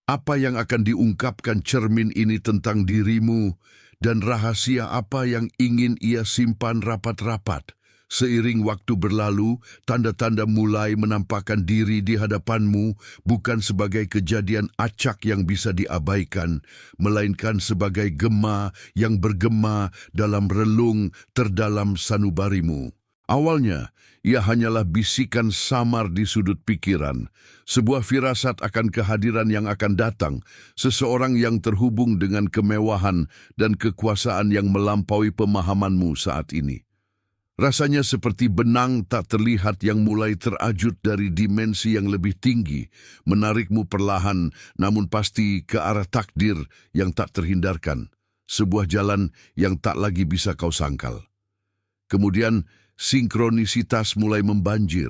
Apa yang akan diungkapkan cermin ini tentang dirimu, dan rahasia apa yang ingin ia simpan rapat-rapat? Seiring waktu berlalu, tanda-tanda mulai menampakkan diri di hadapanmu bukan sebagai kejadian acak yang bisa diabaikan, melainkan sebagai gema yang bergema dalam relung terdalam sanubarimu. Awalnya, ia hanyalah bisikan samar di sudut pikiran, sebuah firasat akan kehadiran yang akan datang, seseorang yang terhubung dengan kemewahan dan kekuasaan yang melampaui pemahamanmu saat ini. Rasanya seperti benang tak terlihat yang mulai terajut dari dimensi yang lebih tinggi, menarikmu perlahan namun pasti ke arah takdir yang tak terhindarkan, sebuah jalan yang tak lagi bisa kau sangkal. Kemudian sinkronisitas mulai membanjir,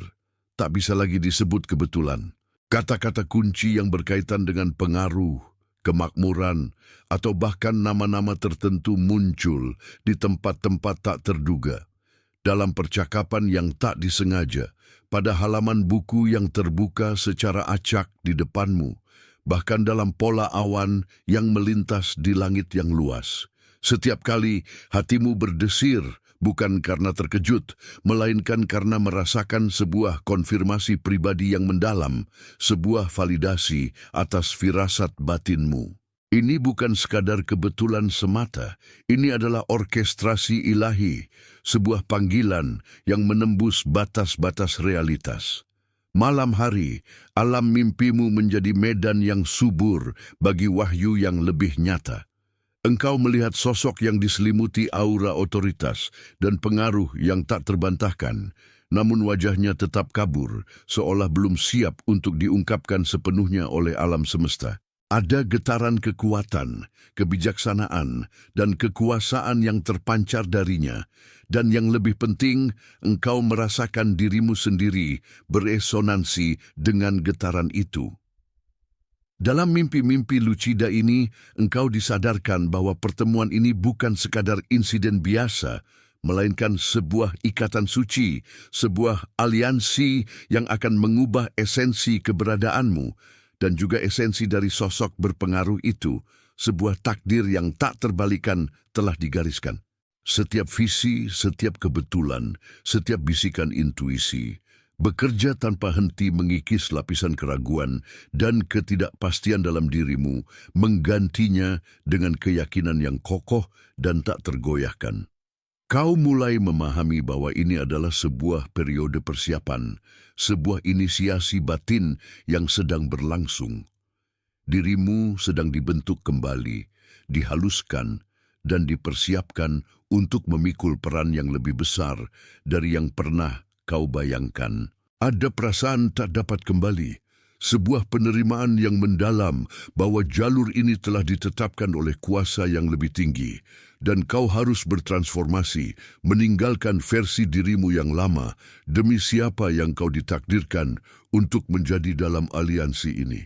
tak bisa lagi disebut kebetulan. Kata-kata kunci yang berkaitan dengan pengaruh, kemakmuran, atau bahkan nama-nama tertentu muncul di tempat-tempat tak terduga. Dalam percakapan yang tak disengaja, pada halaman buku yang terbuka secara acak di depanmu, bahkan dalam pola awan yang melintas di langit yang luas. Setiap kali hatimu berdesir, bukan karena terkejut, melainkan karena merasakan sebuah konfirmasi pribadi yang mendalam, sebuah validasi atas firasat batinmu. Ini bukan sekadar kebetulan semata, ini adalah orkestrasi ilahi, sebuah panggilan yang menembus batas-batas realitas. Malam hari, alam mimpimu menjadi medan yang subur bagi wahyu yang lebih nyata. Engkau melihat sosok yang diselimuti aura otoritas dan pengaruh yang tak terbantahkan, namun wajahnya tetap kabur, seolah belum siap untuk diungkapkan sepenuhnya oleh alam semesta. Ada getaran kekuatan, kebijaksanaan, dan kekuasaan yang terpancar darinya, dan yang lebih penting, engkau merasakan dirimu sendiri beresonansi dengan getaran itu. Dalam mimpi-mimpi lucida ini, engkau disadarkan bahwa pertemuan ini bukan sekadar insiden biasa, melainkan sebuah ikatan suci, sebuah aliansi yang akan mengubah esensi keberadaanmu, dan juga esensi dari sosok berpengaruh itu, sebuah takdir yang tak terbalikan telah digariskan. Setiap visi, setiap kebetulan, setiap bisikan intuisi, bekerja tanpa henti mengikis lapisan keraguan dan ketidakpastian dalam dirimu, menggantinya dengan keyakinan yang kokoh dan tak tergoyahkan. Kau mulai memahami bahwa ini adalah sebuah periode persiapan, sebuah inisiasi batin yang sedang berlangsung. Dirimu sedang dibentuk kembali, dihaluskan, dan dipersiapkan untuk memikul peran yang lebih besar dari yang pernah kau bayangkan. Ada perasaan tak dapat kembali, sebuah penerimaan yang mendalam bahwa jalur ini telah ditetapkan oleh kuasa yang lebih tinggi, dan kau harus bertransformasi, meninggalkan versi dirimu yang lama demi siapa yang kau ditakdirkan untuk menjadi dalam aliansi ini.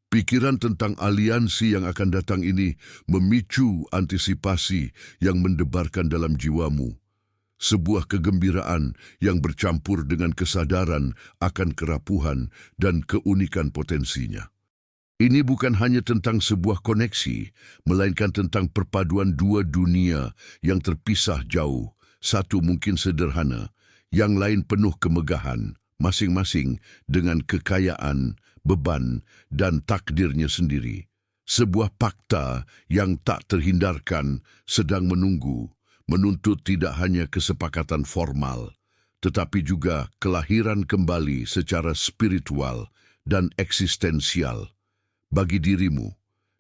Pikiran tentang aliansi yang akan datang ini memicu antisipasi yang mendebarkan dalam jiwamu. Sebuah kegembiraan yang bercampur dengan kesadaran akan kerapuhan dan keunikan potensinya. Ini bukan hanya tentang sebuah koneksi, melainkan tentang perpaduan dua dunia yang terpisah jauh. Satu mungkin sederhana, yang lain penuh kemegahan, masing-masing dengan kekayaan, beban, dan takdirnya sendiri. Sebuah fakta yang tak terhindarkan sedang menunggu, menuntut tidak hanya kesepakatan formal, tetapi juga kelahiran kembali secara spiritual dan eksistensial bagi dirimu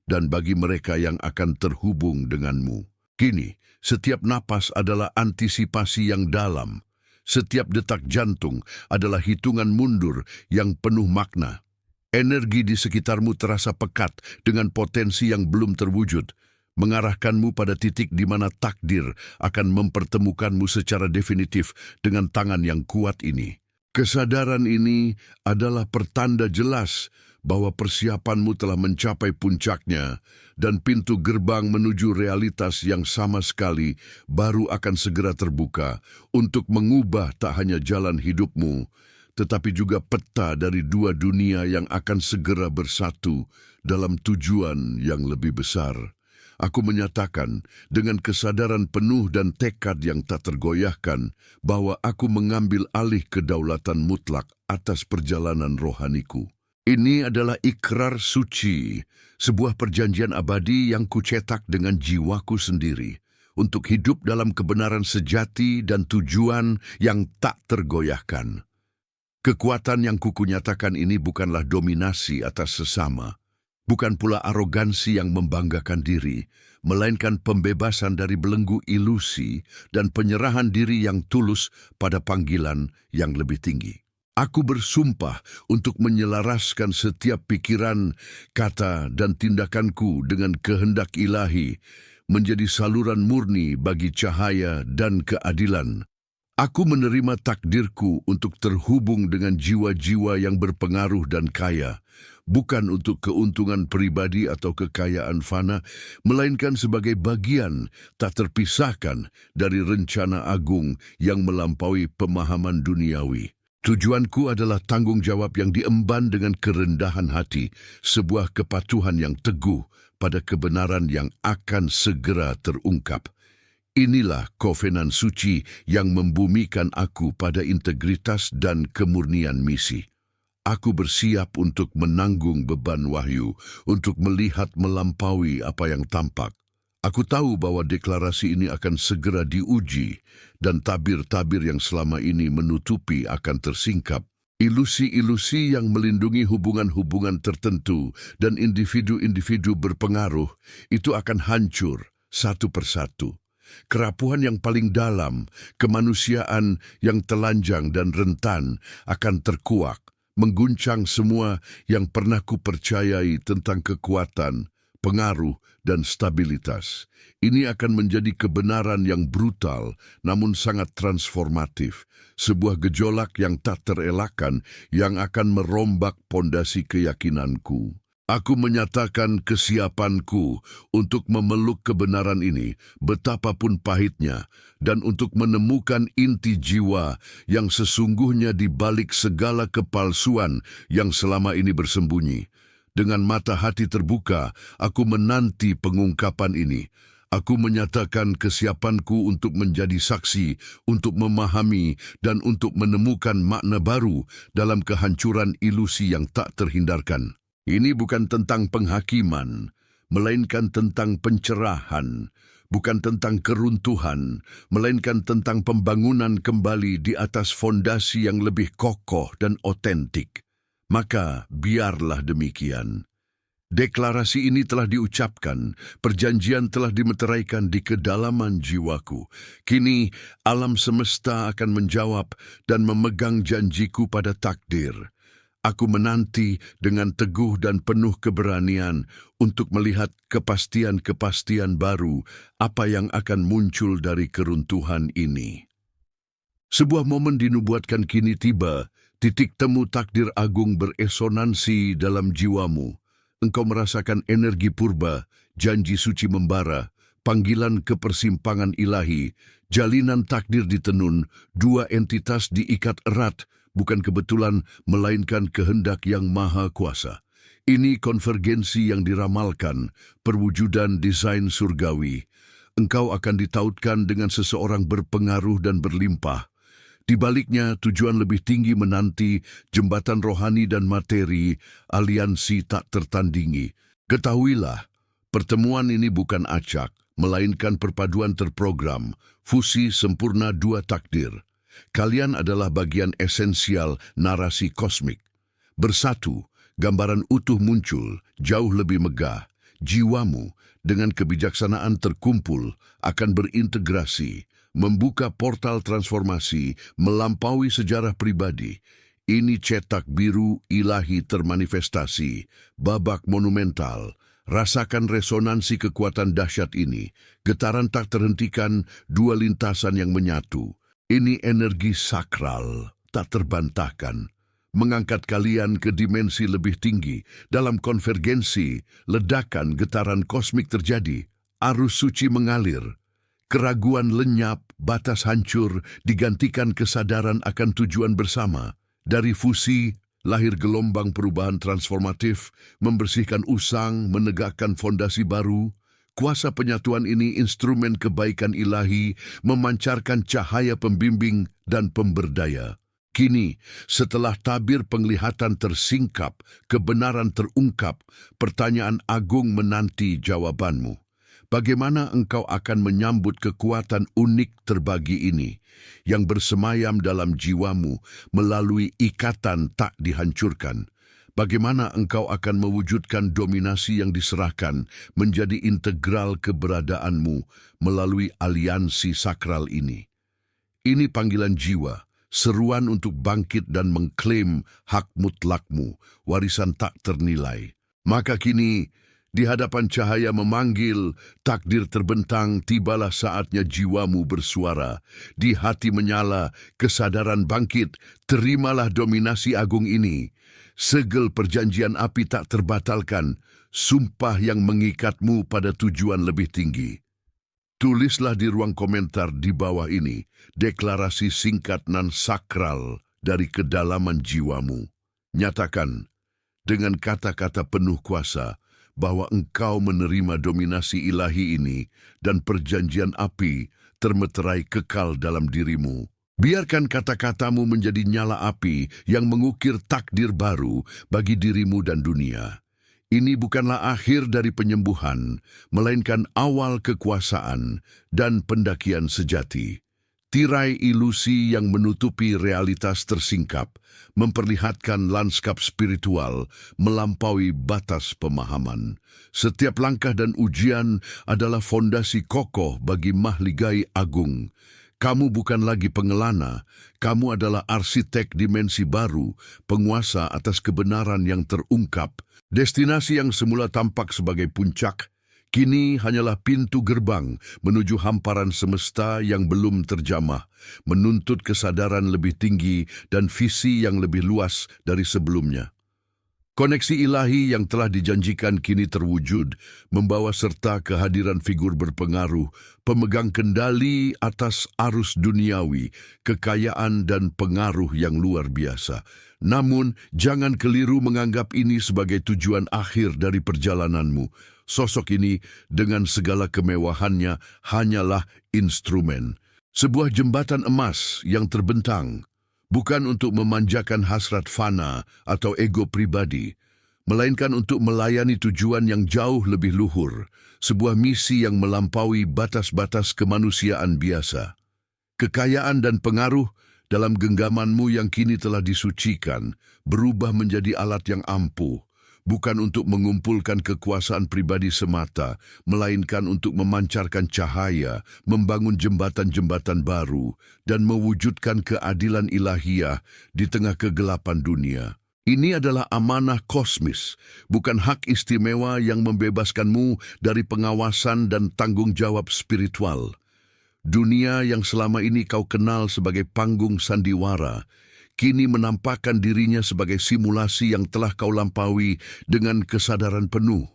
dan bagi mereka yang akan terhubung denganmu. Kini, setiap napas adalah antisipasi yang dalam. Setiap detak jantung adalah hitungan mundur yang penuh makna. Energi di sekitarmu terasa pekat dengan potensi yang belum terwujud, mengarahkanmu pada titik di mana takdir akan mempertemukanmu secara definitif dengan tangan yang kuat ini. Kesadaran ini adalah pertanda jelas bahwa persiapanmu telah mencapai puncaknya dan pintu gerbang menuju realitas yang sama sekali baru akan segera terbuka untuk mengubah tak hanya jalan hidupmu, tetapi juga peta dari dua dunia yang akan segera bersatu dalam tujuan yang lebih besar. Aku menyatakan dengan kesadaran penuh dan tekad yang tak tergoyahkan bahwa aku mengambil alih kedaulatan mutlak atas perjalanan rohaniku. Ini adalah ikrar suci, sebuah perjanjian abadi yang kucetak dengan jiwaku sendiri untuk hidup dalam kebenaran sejati dan tujuan yang tak tergoyahkan. Kekuatan yang kukunyatakan ini bukanlah dominasi atas sesama, bukan pula arogansi yang membanggakan diri, melainkan pembebasan dari belenggu ilusi dan penyerahan diri yang tulus pada panggilan yang lebih tinggi. Aku bersumpah untuk menyelaraskan setiap pikiran, kata, dan tindakanku dengan kehendak ilahi, menjadi saluran murni bagi cahaya dan keadilan. Aku menerima takdirku untuk terhubung dengan jiwa-jiwa yang berpengaruh dan kaya, bukan untuk keuntungan pribadi atau kekayaan fana, melainkan sebagai bagian tak terpisahkan dari rencana agung yang melampaui pemahaman duniawi. Tujuanku adalah tanggung jawab yang diemban dengan kerendahan hati, sebuah kepatuhan yang teguh pada kebenaran yang akan segera terungkap. Inilah kovenan suci yang membumikan aku pada integritas dan kemurnian misi. Aku bersiap untuk menanggung beban wahyu, untuk melihat melampaui apa yang tampak. Aku tahu bahwa deklarasi ini akan segera diuji dan tabir-tabir yang selama ini menutupi akan tersingkap. Ilusi-ilusi yang melindungi hubungan-hubungan tertentu dan individu-individu berpengaruh itu akan hancur satu persatu. Kerapuhan yang paling dalam, kemanusiaan yang telanjang dan rentan akan terkuak, mengguncang semua yang pernah kupercayai tentang kekuatan, pengaruh, dan stabilitas. Ini akan menjadi kebenaran yang brutal namun sangat transformatif, sebuah gejolak yang tak terelakkan yang akan merombak pondasi keyakinanku. Aku menyatakan kesiapanku untuk memeluk kebenaran ini, betapapun pahitnya, dan untuk menemukan inti jiwa yang sesungguhnya di balik segala kepalsuan yang selama ini bersembunyi. Dengan mata hati terbuka, aku menanti pengungkapan ini. Aku menyatakan kesiapanku untuk menjadi saksi, untuk memahami, dan untuk menemukan makna baru dalam kehancuran ilusi yang tak terhindarkan. Ini bukan tentang penghakiman, melainkan tentang pencerahan. Bukan tentang keruntuhan, melainkan tentang pembangunan kembali di atas fondasi yang lebih kokoh dan otentik. Maka biarlah demikian. Deklarasi ini telah diucapkan, perjanjian telah dimeteraikan di kedalaman jiwaku. Kini alam semesta akan menjawab dan memegang janjiku pada takdir. Aku menanti dengan teguh dan penuh keberanian untuk melihat kepastian-kepastian baru apa yang akan muncul dari keruntuhan ini. Sebuah momen dinubuatkan kini tiba, titik temu takdir agung beresonansi dalam jiwamu. Engkau merasakan energi purba, janji suci membara, panggilan ke persimpangan ilahi, jalinan takdir ditenun, dua entitas diikat erat, bukan kebetulan melainkan kehendak yang maha kuasa. Ini konvergensi yang diramalkan, perwujudan desain surgawi. Engkau akan ditautkan dengan seseorang berpengaruh dan berlimpah. Di baliknya, tujuan lebih tinggi menanti jembatan rohani dan materi, aliansi tak tertandingi. Ketahuilah, pertemuan ini bukan acak, melainkan perpaduan terprogram, fusi sempurna dua takdir. Kalian adalah bagian esensial narasi kosmik. Bersatu, gambaran utuh muncul, jauh lebih megah. Jiwamu dengan kebijaksanaan terkumpul akan berintegrasi, membuka portal transformasi melampaui sejarah pribadi. Ini cetak biru ilahi termanifestasi, babak monumental. Rasakan resonansi kekuatan dahsyat ini, getaran tak terhentikan, dua lintasan yang menyatu. Ini energi sakral, tak terbantahkan, mengangkat kalian ke dimensi lebih tinggi. Dalam konvergensi, ledakan getaran kosmik terjadi, arus suci mengalir. Keraguan lenyap, batas hancur, digantikan kesadaran akan tujuan bersama. Dari fusi, lahir gelombang perubahan transformatif, membersihkan usang, menegakkan fondasi baru. Kuasa penyatuan ini instrumen kebaikan ilahi, memancarkan cahaya pembimbing dan pemberdaya. Kini, setelah tabir penglihatan tersingkap, kebenaran terungkap, pertanyaan agung menanti jawabanmu. Bagaimana engkau akan menyambut kekuatan unik terbagi ini yang bersemayam dalam jiwamu melalui ikatan tak dihancurkan? Bagaimana engkau akan mewujudkan dominasi yang diserahkan menjadi integral keberadaanmu melalui aliansi sakral ini? Ini panggilan jiwa, seruan untuk bangkit dan mengklaim hak mutlakmu, warisan tak ternilai. Maka kini, di hadapan cahaya memanggil, takdir terbentang, tibalah saatnya jiwamu bersuara. Di hati menyala, kesadaran bangkit, terimalah dominasi agung ini. Segel perjanjian api tak terbatalkan, sumpah yang mengikatmu pada tujuan lebih tinggi. Tulislah di ruang komentar di bawah ini, deklarasi singkat nan sakral dari kedalaman jiwamu. Nyatakan, dengan kata-kata penuh kuasa, bahwa engkau menerima dominasi ilahi ini dan perjanjian api termeterai kekal dalam dirimu. Biarkan kata-katamu menjadi nyala api yang mengukir takdir baru bagi dirimu dan dunia. Ini bukanlah akhir dari penyembuhan, melainkan awal kekuasaan dan pendakian sejati. Tirai ilusi yang menutupi realitas tersingkap, memperlihatkan lanskap spiritual melampaui batas pemahaman. Setiap langkah dan ujian adalah fondasi kokoh bagi mahligai agung. Kamu bukan lagi pengelana, kamu adalah arsitek dimensi baru, penguasa atas kebenaran yang terungkap. Destinasi yang semula tampak sebagai puncak, kini hanyalah pintu gerbang menuju hamparan semesta yang belum terjamah, menuntut kesadaran lebih tinggi dan visi yang lebih luas dari sebelumnya. Koneksi ilahi yang telah dijanjikan kini terwujud, membawa serta kehadiran figur berpengaruh, pemegang kendali atas arus duniawi, kekayaan dan pengaruh yang luar biasa. Namun, jangan keliru menganggap ini sebagai tujuan akhir dari perjalananmu. Sosok ini, dengan segala kemewahannya, hanyalah instrumen. Sebuah jembatan emas yang terbentang, bukan untuk memanjakan hasrat fana atau ego pribadi, melainkan untuk melayani tujuan yang jauh lebih luhur, sebuah misi yang melampaui batas-batas kemanusiaan biasa. Kekayaan dan pengaruh dalam genggamanmu yang kini telah disucikan, berubah menjadi alat yang ampuh, bukan untuk mengumpulkan kekuasaan pribadi semata, melainkan untuk memancarkan cahaya, membangun jembatan-jembatan baru, dan mewujudkan keadilan ilahiyah di tengah kegelapan dunia. Ini adalah amanah kosmis, bukan hak istimewa yang membebaskanmu dari pengawasan dan tanggung jawab spiritual. Dunia yang selama ini kau kenal sebagai panggung sandiwara, kini menampakkan dirinya sebagai simulasi yang telah kau lampaui dengan kesadaran penuh.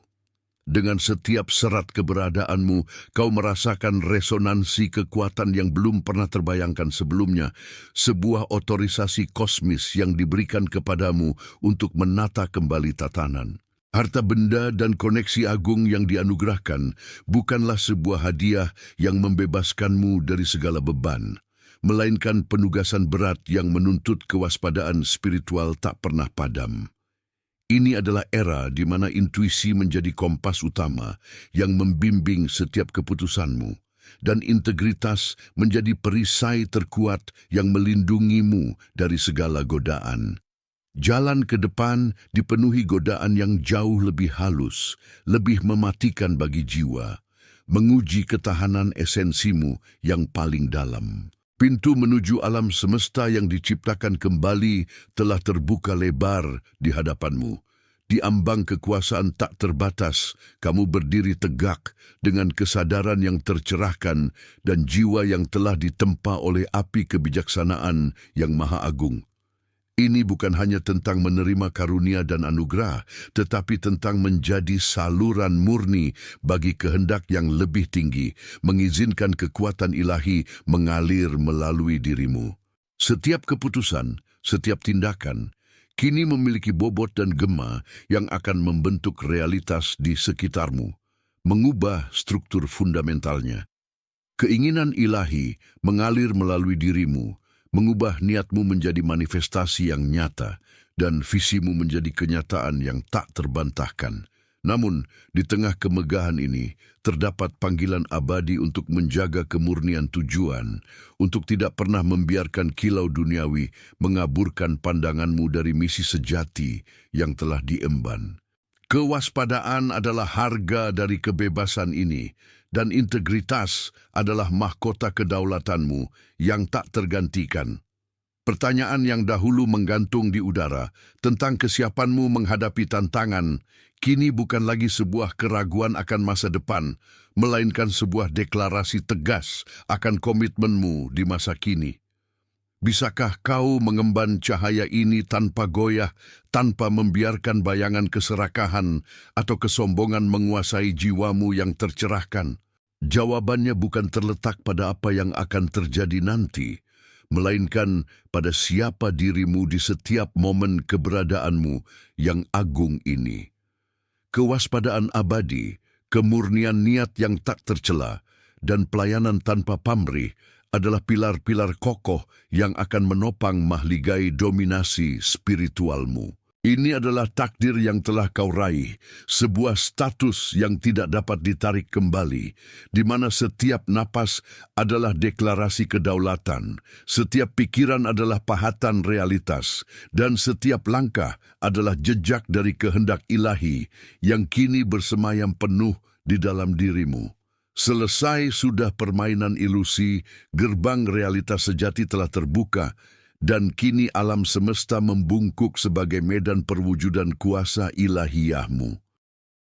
Dengan setiap serat keberadaanmu, kau merasakan resonansi kekuatan yang belum pernah terbayangkan sebelumnya, sebuah otorisasi kosmis yang diberikan kepadamu untuk menata kembali tatanan. Harta benda dan koneksi agung yang dianugerahkan bukanlah sebuah hadiah yang membebaskanmu dari segala beban, melainkan penugasan berat yang menuntut kewaspadaan spiritual tak pernah padam. Ini adalah era di mana intuisi menjadi kompas utama yang membimbing setiap keputusanmu, dan integritas menjadi perisai terkuat yang melindungimu dari segala godaan. Jalan ke depan dipenuhi godaan yang jauh lebih halus, lebih mematikan bagi jiwa, menguji ketahanan esensimu yang paling dalam. Pintu menuju alam semesta yang diciptakan kembali telah terbuka lebar di hadapanmu. Di ambang kekuasaan tak terbatas, kamu berdiri tegak dengan kesadaran yang tercerahkan dan jiwa yang telah ditempa oleh api kebijaksanaan yang maha agung. Ini bukan hanya tentang menerima karunia dan anugerah, tetapi tentang menjadi saluran murni bagi kehendak yang lebih tinggi, mengizinkan kekuatan ilahi mengalir melalui dirimu. Setiap keputusan, setiap tindakan, kini memiliki bobot dan gema yang akan membentuk realitas di sekitarmu, mengubah struktur fundamentalnya. Keinginan ilahi mengalir melalui dirimu, mengubah niatmu menjadi manifestasi yang nyata dan visimu menjadi kenyataan yang tak terbantahkan. Namun, di tengah kemegahan ini, terdapat panggilan abadi untuk menjaga kemurnian tujuan, untuk tidak pernah membiarkan kilau duniawi mengaburkan pandanganmu dari misi sejati yang telah diemban. Kewaspadaan adalah harga dari kebebasan ini, dan integritas adalah mahkota kedaulatanmu yang tak tergantikan. Pertanyaan yang dahulu menggantung di udara tentang kesiapanmu menghadapi tantangan, kini bukan lagi sebuah keraguan akan masa depan, melainkan sebuah deklarasi tegas akan komitmenmu di masa kini. Bisakah kau mengemban cahaya ini tanpa goyah, tanpa membiarkan bayangan keserakahan atau kesombongan menguasai jiwamu yang tercerahkan? Jawabannya bukan terletak pada apa yang akan terjadi nanti, melainkan pada siapa dirimu di setiap momen keberadaanmu yang agung ini. Kewaspadaan abadi, kemurnian niat yang tak tercela, dan pelayanan tanpa pamrih adalah pilar-pilar kokoh yang akan menopang mahligai dominasi spiritualmu. Ini adalah takdir yang telah kau raih, sebuah status yang tidak dapat ditarik kembali, di mana setiap napas adalah deklarasi kedaulatan, setiap pikiran adalah pahatan realitas, dan setiap langkah adalah jejak dari kehendak ilahi yang kini bersemayam penuh di dalam dirimu. Selesai sudah permainan ilusi, gerbang realitas sejati telah terbuka, dan kini alam semesta membungkuk sebagai medan perwujudan kuasa ilahiyahmu.